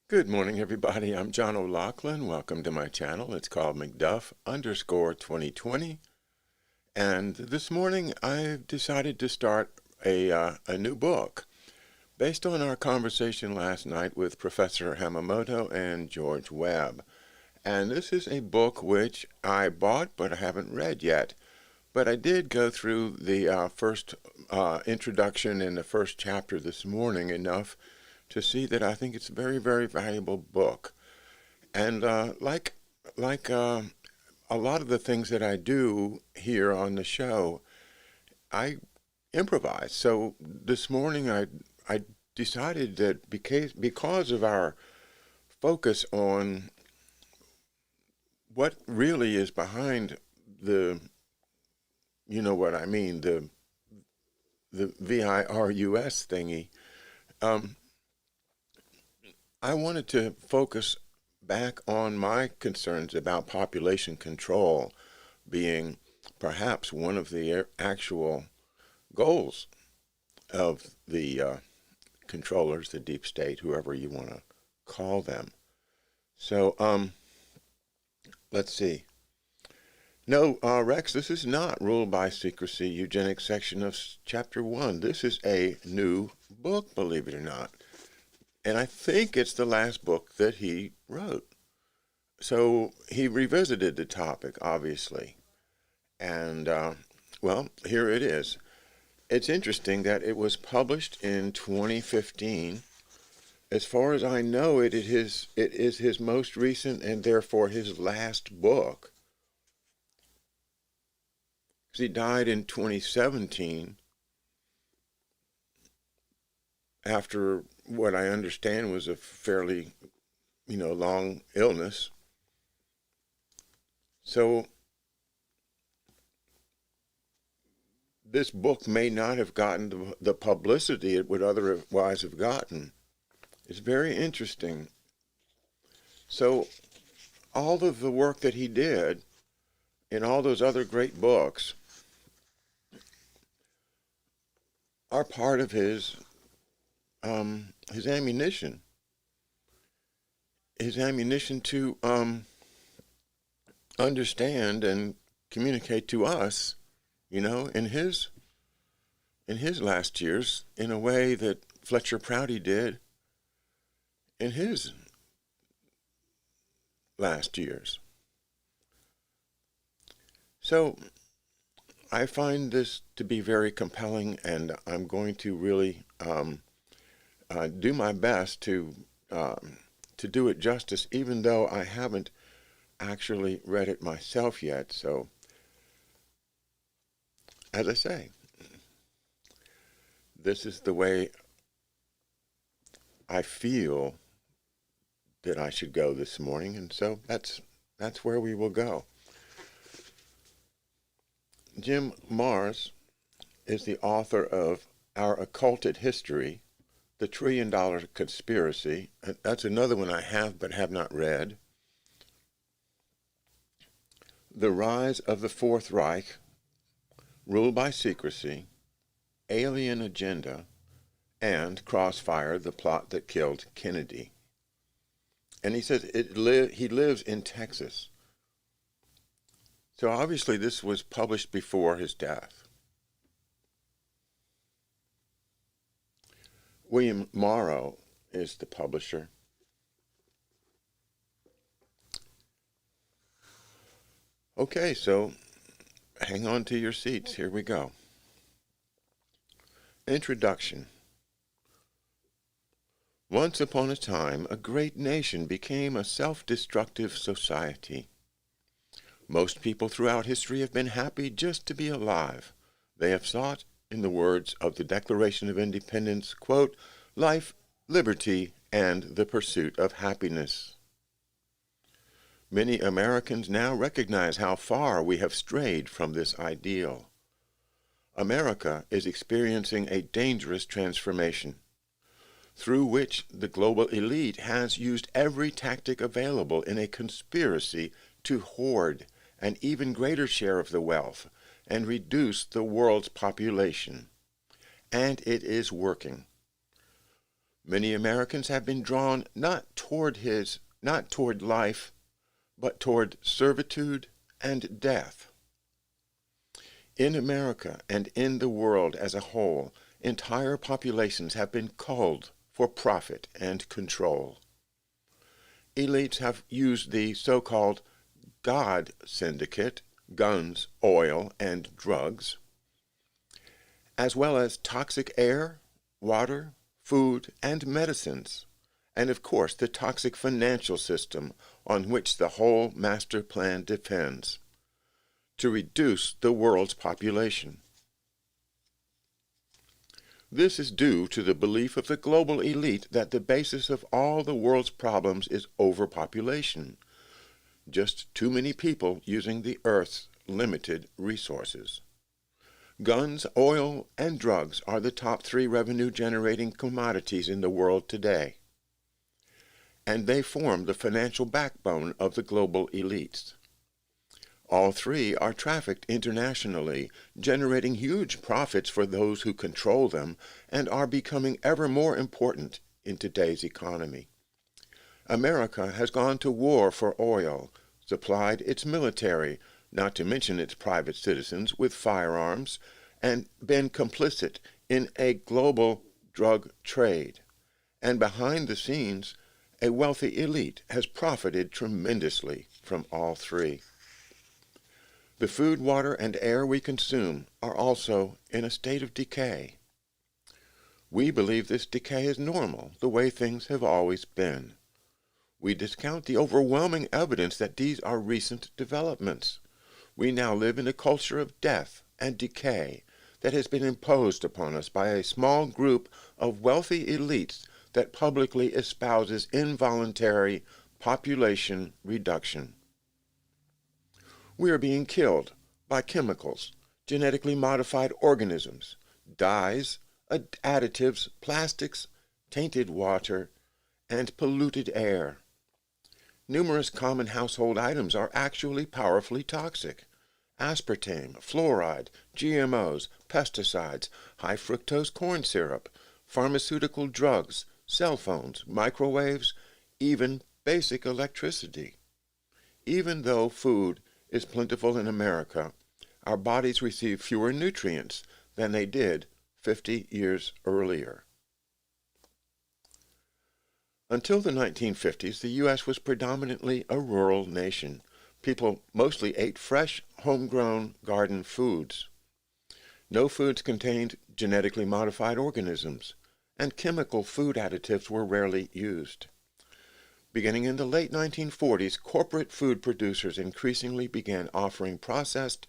Good morning, everybody. I'm John O'Loughlin. Welcome to my channel. It's called McDuff_2020. And this morning I've decided to start a new book based on our conversation last night with Professor Hamamoto and George Webb. And this is a book which I bought but I haven't read yet. But I did go through the first introduction in the first chapter this morning enough to see that I think it's a very, very valuable book. And like a lot of the things that I do here on the show, I improvise. So this morning I decided that because of our focus on what really is behind the, you know what I mean, the virus thingy, um, I wanted to focus back on my concerns about population control being perhaps one of the actual goals of the controllers, the deep state, whoever you want to call them. So, let's see. No, Rex, this is not ruled by secrecy, eugenics section of chapter 1. This is a new book, believe it or not. And I think it's the last book that he wrote. So he revisited the topic, obviously. And, well, here it is. It's interesting that it was published in 2015. As far as I know, it is his most recent and therefore his last book. Because he died in 2017 after what I understand was a fairly, long illness. So this book may not have gotten the publicity it would otherwise have gotten. It's very interesting. So all of the work that he did in all those other great books are part of his ammunition. His ammunition to understand and communicate to us, in his last years, in a way that Fletcher Prouty did in his last years. So I find this to be very compelling, and I'm going to really do my best to do it justice, even though I haven't actually read it myself yet. So, as I say, this is the way I feel that I should go this morning, and so that's where we will go. Jim Marrs is the author of Our Occulted History, The $1 Trillion Conspiracy. That's another one I have but have not read. The Rise of the Fourth Reich, Ruled by Secrecy, Alien Agenda, and Crossfire, the Plot That Killed Kennedy. And he says he lives in Texas. So obviously this was published before his death. William Morrow is the publisher. Okay, so hang on to your seats. Here we go. Introduction. Once upon a time, a great nation became a self-destructive society. Most people throughout history have been happy just to be alive. They have sought, in the words of the Declaration of Independence, quote, life, liberty, and the pursuit of happiness. Many Americans now recognize how far we have strayed from this ideal. America is experiencing a dangerous transformation, through which the global elite has used every tactic available in a conspiracy to hoard an even greater share of the wealth and reduce the world's population. And it is working. Many Americans have been drawn not toward life, but toward servitude and death. In America and in the world as a whole, entire populations have been culled for profit and control. Elites have used the so-called God Syndicate, guns, oil, and drugs, as well as toxic air, water, food, and medicines, and of course the toxic financial system on which the whole master plan depends, to reduce the world's population. This is due to the belief of the global elite that the basis of all the world's problems is overpopulation, just too many people using the Earth's limited resources. Guns, oil, and drugs are the top 3 revenue-generating commodities in the world today, and they form the financial backbone of the global elites. All 3 are trafficked internationally, generating huge profits for those who control them, and are becoming ever more important in today's economy. America has gone to war for oil, supplied its military, not to mention its private citizens, with firearms, and been complicit in a global drug trade. And behind the scenes, a wealthy elite has profited tremendously from all 3. The food, water, and air we consume are also in a state of decay. We believe this decay is normal, the way things have always been. We discount the overwhelming evidence that these are recent developments. We now live in a culture of death and decay that has been imposed upon us by a small group of wealthy elites that publicly espouses involuntary population reduction. We are being killed by chemicals, genetically modified organisms, dyes, additives, plastics, tainted water, and polluted air. Numerous common household items are actually powerfully toxic. Aspartame, fluoride, GMOs, pesticides, high fructose corn syrup, pharmaceutical drugs, cell phones, microwaves, even basic electricity. Even though food is plentiful in America, our bodies receive fewer nutrients than they did 50 years earlier. Until the 1950s, the U.S. was predominantly a rural nation. People mostly ate fresh, homegrown garden foods. No foods contained genetically modified organisms, and chemical food additives were rarely used. Beginning in the late 1940s, corporate food producers increasingly began offering processed,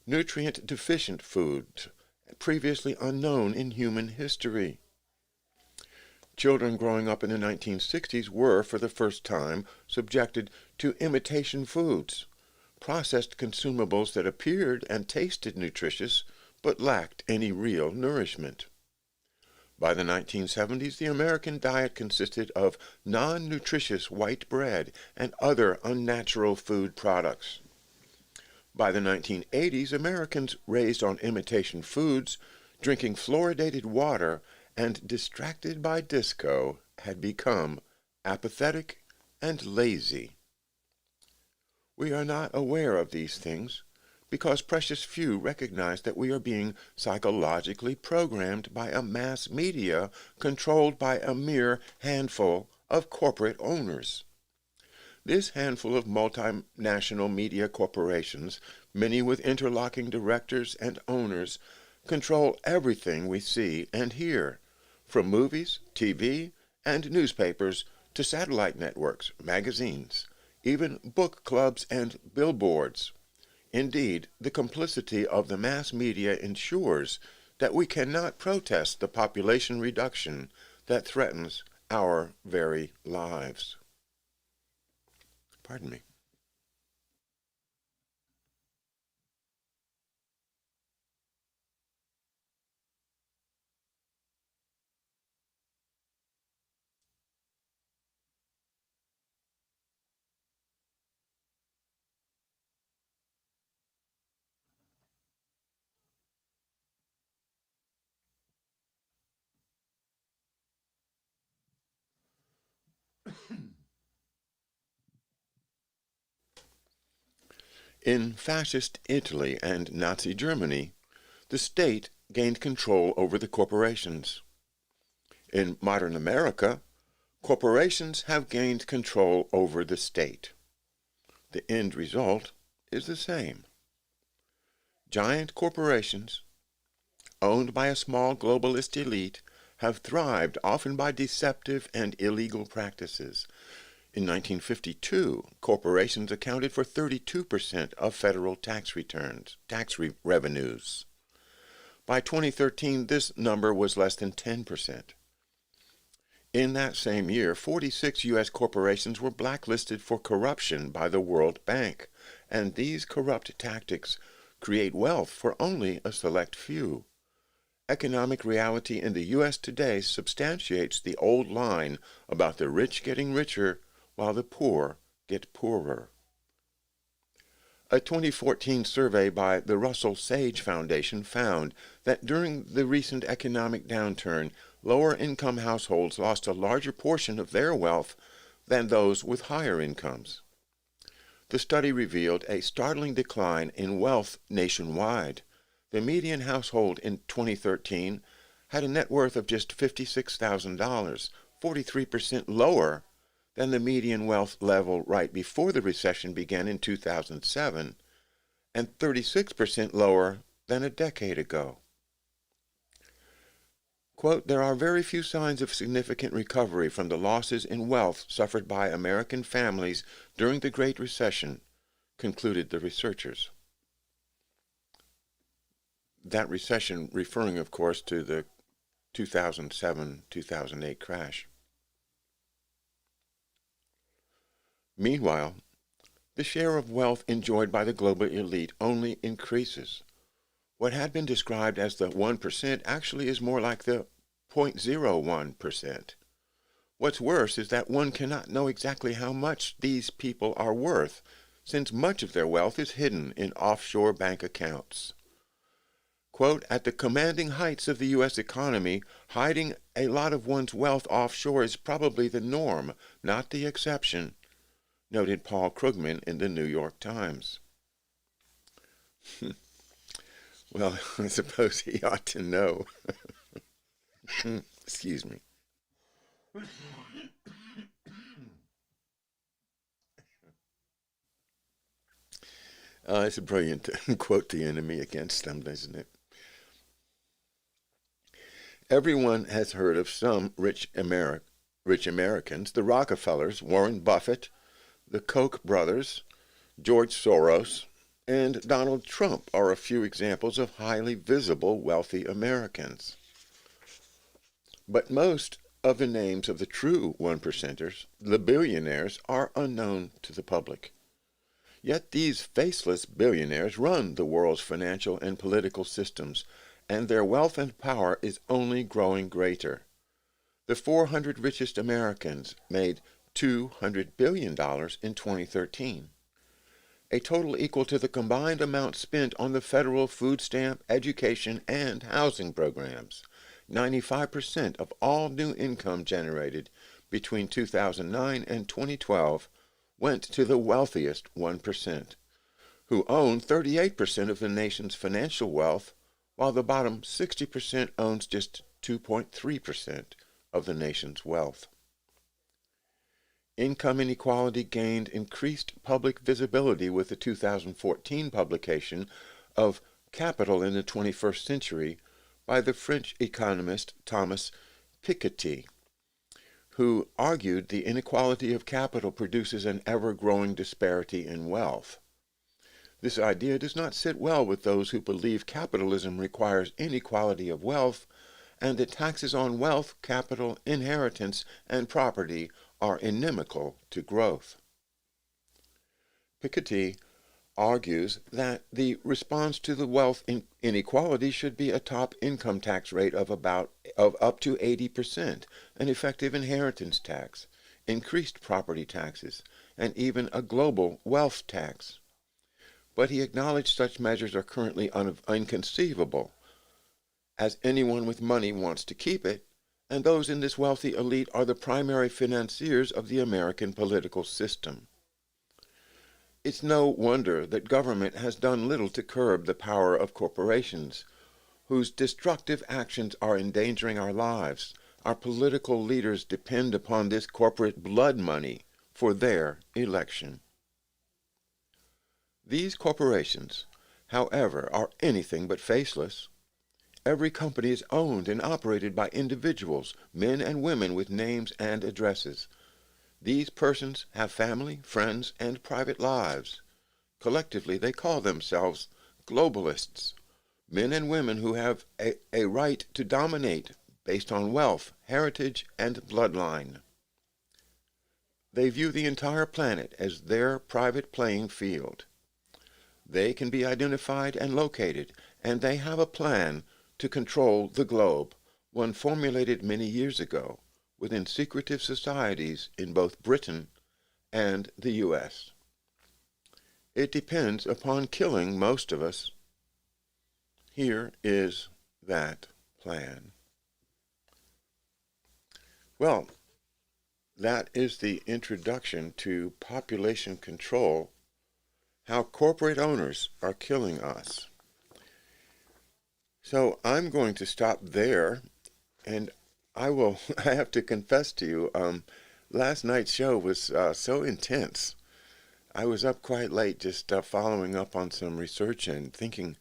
nutrient-deficient foods previously unknown in human history. Children growing up in the 1960s were, for the first time, subjected to imitation foods, processed consumables that appeared and tasted nutritious but lacked any real nourishment. By the 1970s, the American diet consisted of non-nutritious white bread and other unnatural food products. By the 1980s, Americans raised on imitation foods, drinking fluoridated water, and distracted by disco, had become apathetic and lazy. We are not aware of these things, because precious few recognize that we are being psychologically programmed by a mass media controlled by a mere handful of corporate owners. This handful of multinational media corporations, many with interlocking directors and owners, control everything we see and hear, from movies, TV, and newspapers to satellite networks, magazines, even book clubs and billboards. Indeed, the complicity of the mass media ensures that we cannot protest the population reduction that threatens our very lives. Pardon me. In fascist Italy and Nazi Germany, the state gained control over the corporations. In modern America, corporations have gained control over the state. The end result is the same. Giant corporations, owned by a small globalist elite, have thrived often by deceptive and illegal practices. In 1952, corporations accounted for 32% of federal tax revenues. By 2013, this number was less than 10%. In that same year, 46 U.S. corporations were blacklisted for corruption by the World Bank, and these corrupt tactics create wealth for only a select few. Economic reality in the U.S. today substantiates the old line about the rich getting richer while the poor get poorer. A 2014 survey by the Russell Sage Foundation found that during the recent economic downturn, lower-income households lost a larger portion of their wealth than those with higher incomes. The study revealed a startling decline in wealth nationwide. The median household in 2013 had a net worth of just $56,000, 43% lower than the median wealth level right before the recession began in 2007, and 36% lower than a decade ago. Quote, "There are very few signs of significant recovery from the losses in wealth suffered by American families during the Great Recession," concluded the researchers. That recession referring, of course, to the 2007-2008 crash. Meanwhile, the share of wealth enjoyed by the global elite only increases. What had been described as the 1% actually is more like the 0.01%. What's worse is that one cannot know exactly how much these people are worth, since much of their wealth is hidden in offshore bank accounts. Quote, "At the commanding heights of the U.S. economy, hiding a lot of one's wealth offshore is probably the norm, not the exception," noted Paul Krugman in the New York Times. Well, I suppose he ought to know. Excuse me. It's a brilliant quote the enemy against them, isn't it? Everyone has heard of some rich Americans, the Rockefellers, Warren Buffett, the Koch brothers, George Soros, and Donald Trump are a few examples of highly visible wealthy Americans. But most of the names of the true one-percenters, the billionaires, are unknown to the public. Yet these faceless billionaires run the world's financial and political systems, and their wealth and power is only growing greater. The 400 richest Americans made $200 billion in 2013, a total equal to the combined amount spent on the federal food stamp, education, and housing programs. 95% of all new income generated between 2009 and 2012 went to the wealthiest 1%, who own 38% of the nation's financial wealth, while the bottom 60% owns just 2.3% of the nation's wealth. Income inequality gained increased public visibility with the 2014 publication of Capital in the 21st Century by the French economist Thomas Piketty, who argued the inequality of capital produces an ever-growing disparity in wealth. This idea does not sit well with those who believe capitalism requires inequality of wealth and that taxes on wealth, capital, inheritance, and property are inimical to growth. Piketty argues that the response to the wealth inequality should be a top income tax rate of up to 80%, an effective inheritance tax, increased property taxes, and even a global wealth tax. But he acknowledged such measures are currently inconceivable, as anyone with money wants to keep it, and those in this wealthy elite are the primary financiers of the American political system. It's no wonder that government has done little to curb the power of corporations, whose destructive actions are endangering our lives. Our political leaders depend upon this corporate blood money for their election. These corporations, however, are anything but faceless. Every company is owned and operated by individuals, men and women with names and addresses. These persons have family, friends, and private lives. Collectively, they call themselves globalists, men and women who have a right to dominate based on wealth, heritage, and bloodline. They view the entire planet as their private playing field. They can be identified and located, and they have a plan to control the globe, one formulated many years ago within secretive societies in both Britain and the U.S. It depends upon killing most of us. Here is that plan. Well, that is the introduction to population control, how corporate owners are killing us. So I'm going to stop there, and I have to confess to you, last night's show was so intense. I was up quite late just following up on some research and thinking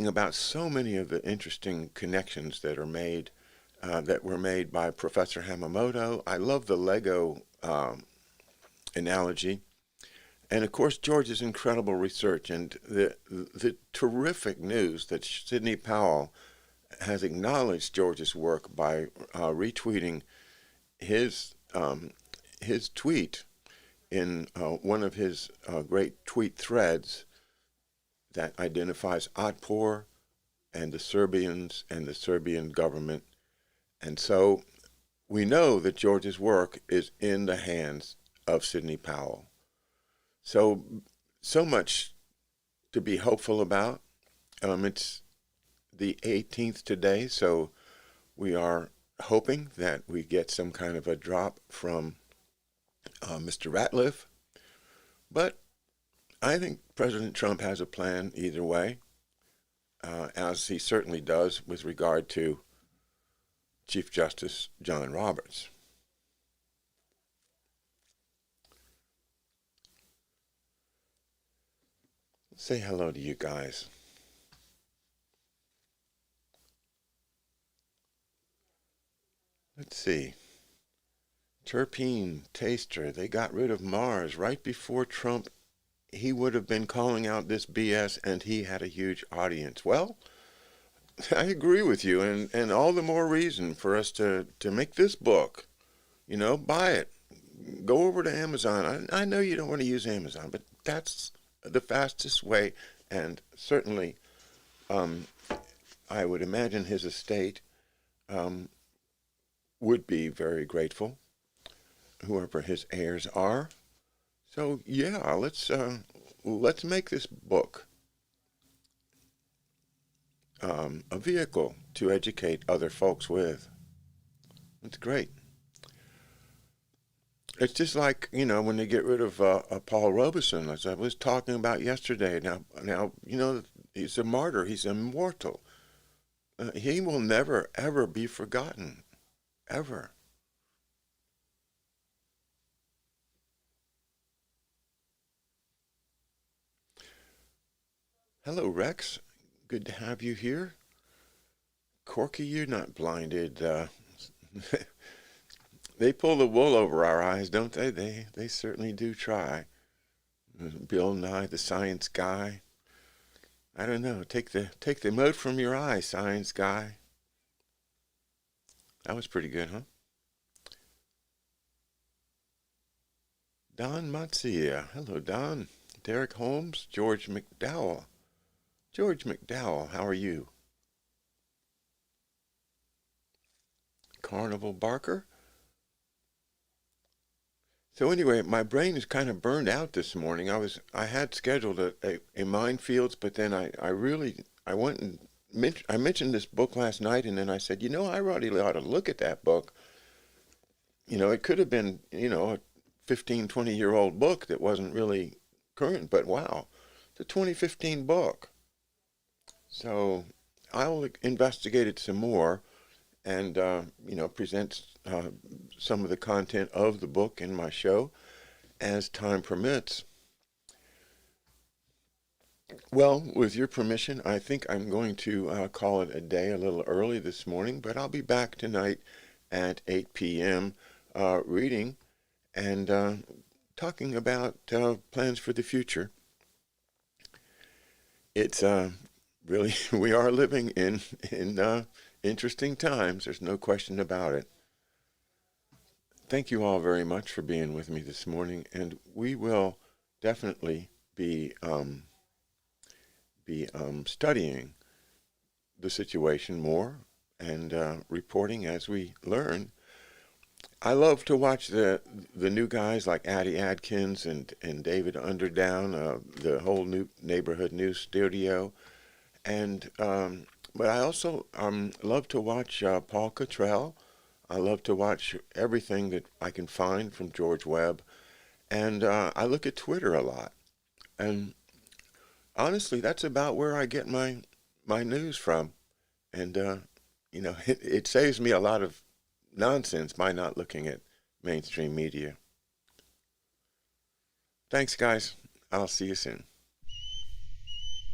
about so many of the interesting connections that were made by Professor Hamamoto. I love the Lego analogy. And of course, George's incredible research and the terrific news that Sidney Powell has acknowledged George's work by retweeting his tweet in one of his great tweet threads that identifies Otpor and the Serbians and the Serbian government. And so we know that George's work is in the hands of Sidney Powell. So much to be hopeful about. It's the 18th today, so we are hoping that we get some kind of a drop from Mr. Ratliff. But I think President Trump has a plan either way, as he certainly does with regard to Chief Justice John Roberts. Say hello to you guys. Let's see. Terpene Taster, they got rid of Mars right before Trump. He would have been calling out this BS, and he had a huge audience. Well, I agree with you, and all the more reason for us to make this book. Buy it. Go over to Amazon. I know you don't want to use Amazon, but that's the fastest way, and certainly I would imagine his estate would be very grateful, whoever his heirs are. So yeah, let's make this book a vehicle to educate other folks with. It's great. It's just like, when they get rid of Paul Robeson, as I was talking about yesterday. Now, he's a martyr. He's immortal. He will never, ever be forgotten. Ever. Hello, Rex. Good to have you here. Corky, you're not blinded. They pull the wool over our eyes, don't they? They certainly do try. Bill Nye, the science guy. I don't know. Take the mote from your eye, science guy. That was pretty good, huh? Don Matzia. Hello, Don. Derek Holmes. George McDowell. George McDowell, how are you? Carnival Barker. So anyway, my brain is kind of burned out this morning. I had scheduled a Minefields, but then I went and I mentioned this book last night, and then I said, I really ought to look at that book. It could have been, a 15, 20-year-old book that wasn't really current, but wow, it's a 2015 book. So I'll investigate it some more and, present some of the content of the book in my show as time permits. Well, with your permission, I think I'm going to call it a day a little early this morning, but I'll be back tonight at 8 p.m. Reading and talking about plans for the future. It's really, we are living in interesting times. There's no question about it. Thank you all very much for being with me this morning, and we will definitely be studying the situation more and reporting as we learn. I love to watch the new guys like Addie Adkins and David Underdown, the whole new neighborhood news studio, and but I also love to watch Paul Cottrell. I love to watch everything that I can find from George Webb, and I look at Twitter a lot. And honestly, that's about where I get my news from, and it saves me a lot of nonsense by not looking at mainstream media. Thanks, guys. I'll see you soon.